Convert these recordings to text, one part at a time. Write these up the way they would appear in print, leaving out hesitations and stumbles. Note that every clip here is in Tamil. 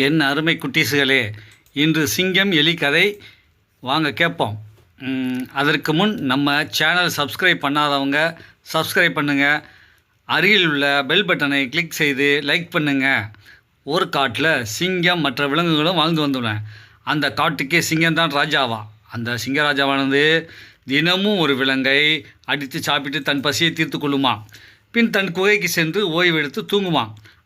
என் அருமை குட்டீஸுகளே, இன்று சிங்கம் எலி கதை வாங்க கேட்போம். அதற்கு முன் நம்ம சேனல் சப்ஸ்கிரைப் பண்ணாதவங்க சப்ஸ்கிரைப் பண்ணுங்கள். அருகில் உள்ள பெல் பட்டனை கிளிக் செய்து லைக் பண்ணுங்கள். ஒரு காட்டில் சிங்கம் மற்ற விலங்குகளும் வாழ்ந்து வந்துள்ளன. அந்த காட்டுக்கே சிங்கம் தான் ராஜாவா. அந்த சிங்கராஜாவானது தினமும் ஒரு விலங்கை அடித்து சாப்பிட்டு தன் பசியை தீர்த்து கொள்ளுமா. பின் தன் குகைக்கு சென்று ஓய்வெடுத்து தூங்குமா.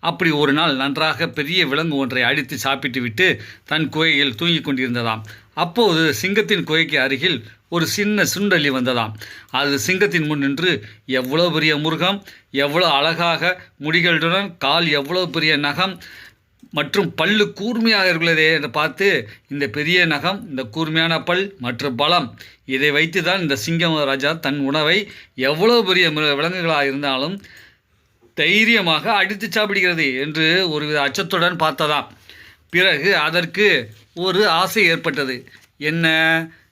அப்படி ஒரு நாள் நன்றாக பெரிய விலங்கு ஒன்றை அடித்து சாப்பிட்டு விட்டு தன் குகையில் தூங்கி கொண்டிருந்ததாம். அப்போது சிங்கத்தின் குகைக்கு அருகில் ஒரு சின்ன சுண்டலி வந்ததாம். அது சிங்கத்தின் முன் நின்று, எவ்வளோ பெரிய முருகம், எவ்வளோ அழகாக முடிகளுடன், கால் எவ்வளோ பெரிய நகம் மற்றும் பல்லு கூர்மையாக இருக்கிறதே என்று பார்த்து, இந்த பெரிய நகம், இந்த கூர்மையான பல் மற்றும் பலம், இதை வைத்து தான் இந்த சிங்கம் ராஜா தன் உணவை எவ்வளோ பெரிய விலங்குகளாக இருந்தாலும் தைரியமாக அடித்து சாப்பிடுகிறது என்று ஒருவித அச்சத்துடன் பார்த்ததாம். பிறகு அதற்கு ஒரு ஆசை ஏற்பட்டது. என்ன,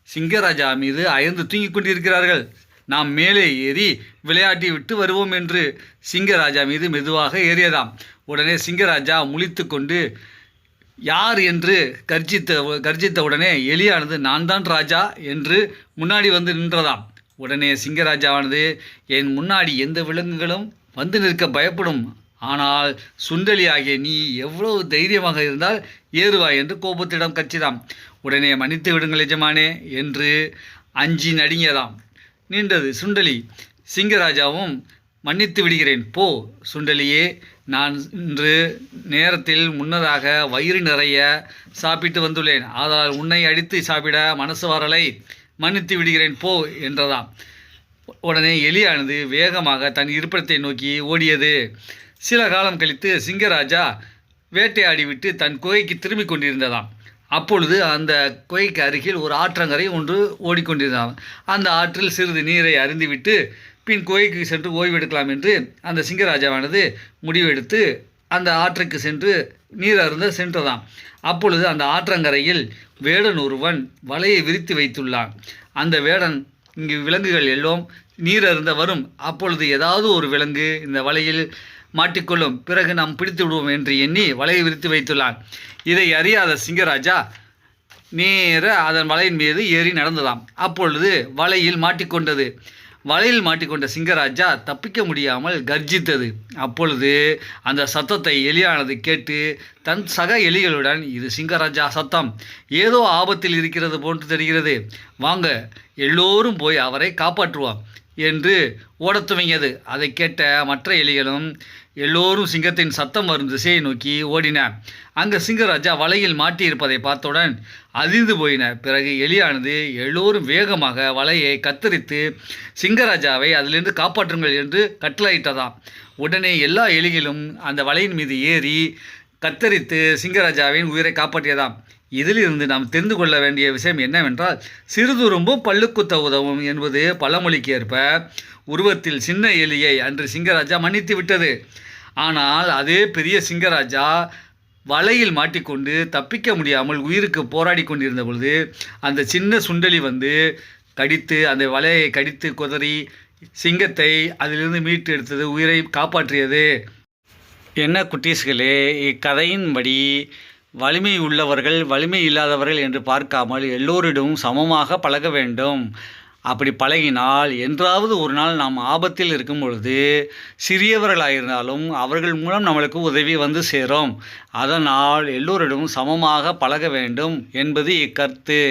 சிங்கராஜா மீது அயர்ந்து தூங்கிக் கொண்டிருக்கிறார்கள், நாம் மேலே ஏறி விளையாட்டி விட்டு வருவோம் என்று சிங்கராஜா மீது மெதுவாக ஏறியதாம். உடனே சிங்கராஜா முழித்து கொண்டு யார் என்று கர்ஜித்த உடனே எலியானது நான் தான் ராஜா என்று முன்னாடி வந்து நின்றதாம். உடனே சிங்கராஜாவானது, என் முன்னாடி எந்த விலங்குகளும் வந்து நிற்க பயப்படும், ஆனால் சுண்டலி ஆகிய நீ எவ்வளவு தைரியமாக இருந்தால் ஏறுவாய் என்று கோபத்திடம் கட்சிதாம். உடனே மன்னித்து விடுங்கள் எஜமானே என்று அஞ்சி நடுங்கியதாம். நின்றது சுண்டலி. சிங்கராஜாவும் மன்னித்து விடுகிறேன், போ சுண்டலியே, நான் இன்று நேரத்தில் முன்னதாக வயிறு நிறைய சாப்பிட்டு வந்துள்ளேன், ஆதலால் உன்னை அடித்து சாப்பிட மனசு வரலை, மன்னித்து விடுகிறேன் போ என்றதாம். உடனே எலியானது வேகமாக தன் இருப்பிடத்தை நோக்கி ஓடியது. சில காலம் கழித்து சிங்கராஜா வேட்டையாடிவிட்டு தன் குகைக்கு திரும்பி கொண்டிருந்ததாம். அப்பொழுது அந்த குகைக்கு அருகில் ஒரு ஆற்றங்கரை ஒன்று ஓடிக்கொண்டிருந்தான். அந்த ஆற்றில் சிறிது நீரை அருந்திவிட்டு பின் குகைக்கு சென்று ஓய்வெடுக்கலாம் என்று அந்த சிங்கராஜாவானது முடிவெடுத்து அந்த ஆற்றுக்கு சென்று நீர் அருந்த சென்றதாம். அப்பொழுது அந்த ஆற்றங்கரையில் வேடன் ஒருவன் வலையை விரித்து வைத்துள்ளான். அந்த வேடன், இங்கு விலங்குகள் எல்லாம் நீர் அருந்த வரும், அப்பொழுது ஏதாவது ஒரு விலங்கு இந்த வலையில் மாட்டிக்கொள்ளும், பிறகு நாம் பிடித்து விடுவோம் என்று எண்ணி வலையை விரித்து வைத்துள்ளான். இதை அறியாத சிங்கராஜா நேர அதன் வலையின் மீது ஏறி நடந்ததாம். அப்பொழுது வலையில் மாட்டிக்கொண்டது. வலையில் மாட்டிக்கொண்ட சிங்கராஜா தப்பிக்க முடியாமல் கர்ஜித்தது. அப்பொழுது அந்த சத்தத்தை எலியானது கேட்டு தன் சக எலிகளுடன், இது சிங்கராஜா சத்தம், ஏதோ ஆபத்தில் இருக்கிறது போன்று தெரிகிறது, வாங்க எல்லோரும் போய் அவரை காப்பாற்றுவோம் என்று ஓடத் துவங்கியது. அதை கேட்ட மற்ற எலிகளும் எல்லோரும் சிங்கத்தின் சத்தம் வரும் திசையை நோக்கி ஓடின. அங்கு சிங்கராஜா வலையில் மாட்டியிருப்பதை பார்த்தவுடன் அதிர்ந்து போயின. பிறகு எலியானது எல்லோரும் வேகமாக வலையை கத்தரித்து சிங்கராஜாவை அதிலிருந்து காப்பாற்றுங்கள் என்று கட்டளையிட்டதாம். உடனே எல்லா எலிகளும் அந்த வலையின் மீது ஏறி கத்தரித்து சிங்கராஜாவின் உயிரை காப்பாற்றியதாம். இதிலிருந்து நாம் தெரிந்து கொள்ள வேண்டிய விஷயம் என்னவென்றால், சிறுதுரும்பும் பல்லுக்குத்த உதவும் என்பது பழமொழிக்கு ஏற்ப உருவத்தில் சின்ன எலியை அன்று சிங்கராஜா மன்னித்து விட்டது. ஆனால் அதே பெரிய சிங்கராஜா வலையில் மாட்டிக்கொண்டு தப்பிக்க முடியாமல் உயிருக்கு போராடி கொண்டிருந்த பொழுது அந்த சின்ன சுண்டலி வந்து கடித்து, அந்த வலையை கடித்து குதறி சிங்கத்தை அதிலிருந்து மீட்டு எடுத்தது, உயிரை காப்பாற்றியது. என்ன குட்டீஸ்களே, இக்கதையின்படி வலிமை உள்ளவர்கள் வலிமை இல்லாதவர்கள் என்று பார்க்காமல் எல்லோரிடமும் சமமாக பழக வேண்டும். அப்படி பழகினால் என்றாவது ஒரு நாள் நாம் ஆபத்தில் இருக்கும் பொழுது சிறியவர்களாயிருந்தாலும் அவர்கள் மூலம் நம்மளுக்கு உதவி வந்து சேரும். அதனால் எல்லோரிடமும் சமமாக பழக வேண்டும் என்பது இக்கருத்து.